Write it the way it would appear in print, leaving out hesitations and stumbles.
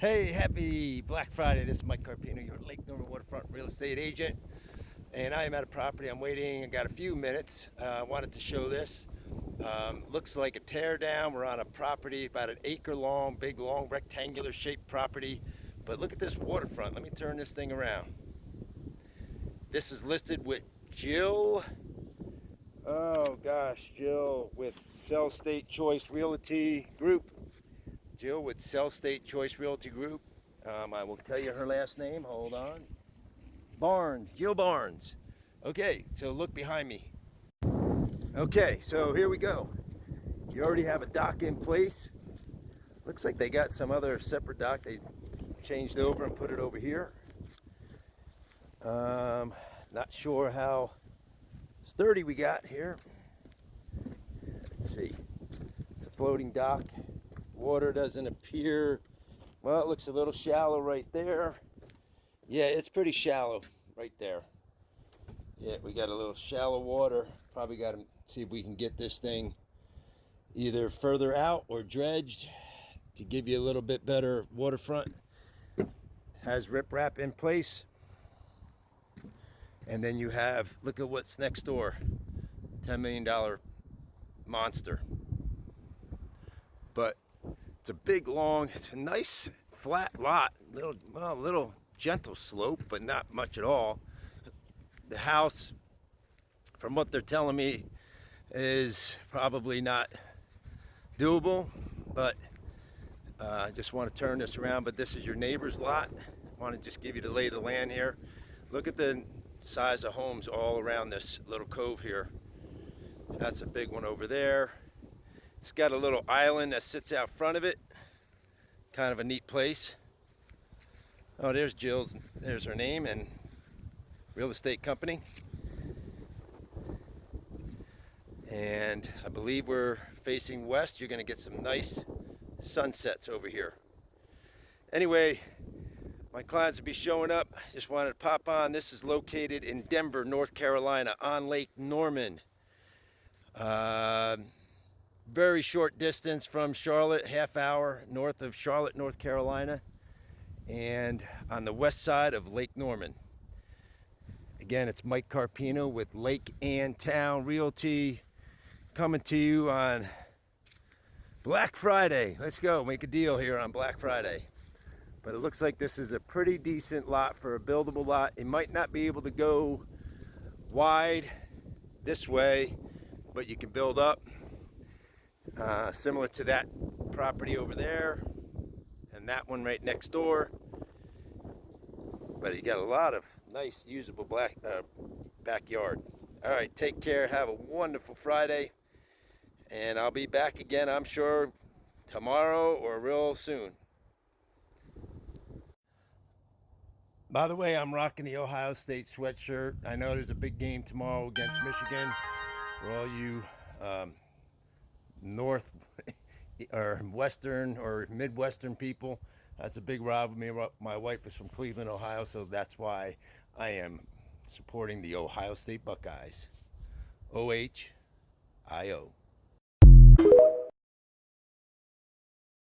Hey, happy Black Friday. This is Mike Carpino, your Lake Norman Waterfront real estate agent. And I am at a property. I'm waiting. I got a few minutes. I wanted to show this. Looks like a tear down. We're on a property about an acre long, big, long, rectangular shaped property. But look at this waterfront. Let me turn this thing around. This is listed with Jill. Oh gosh, Jill with Cell State Choice Realty Group. Jill with Cell State Choice Realty Group. I will tell you her last name. Hold on. Barnes. Jill Barnes. Okay, so look behind me. Okay, so here we go. You already have a dock in place. Looks like they got some other separate dock they changed over and put it over here. Not sure how sturdy we got here. Let's see. It's a floating dock. Water doesn't appear, well, it looks a little shallow right there. Yeah, it's pretty shallow right there. Yeah, we got a little shallow water. Probably got to see if we can get this thing either further out or dredged to give you a little bit better waterfront. Has riprap in place. And then you have, look at what's next door. $10 million monster. But it's a big, long, it's a nice flat lot. Little gentle slope, but not much at all. The house, from what they're telling me, is probably not doable, but I just want to turn this around. But this is your neighbor's lot. I want to just give you the lay of the land here. Look at the size of homes all around this little cove here. That's a big one over there. It's got a little island that sits out front of it. Kind of a neat place. Oh, there's Jill's. There's her name and real estate company. And I believe we're facing west. You're going to get some nice sunsets over here. Anyway, my clients will be showing up. Just wanted to pop on. This is located in Denver, North Carolina, on Lake Norman. Very short distance from Charlotte, half hour north of Charlotte, North Carolina, and on the west side of Lake Norman. Again, it's Mike Carpino with Lake and Town Realty coming to you on Black Friday. Let's go, make a deal here on Black Friday. But it looks like this is a pretty decent lot for a buildable lot. It might not be able to go wide this way, but you can build up. Similar to that property over there and that one right next door. But you got a lot of nice usable backyard. All right, take care. Have a wonderful Friday. And I'll be back again, I'm sure, tomorrow or real soon. By the way, I'm rocking the Ohio State sweatshirt. I know there's a big game tomorrow against Michigan. For all you north or western or midwestern people, that's a big rivalry. My wife is from Cleveland, Ohio, so that's why I am supporting the Ohio State Buckeyes. OHIO.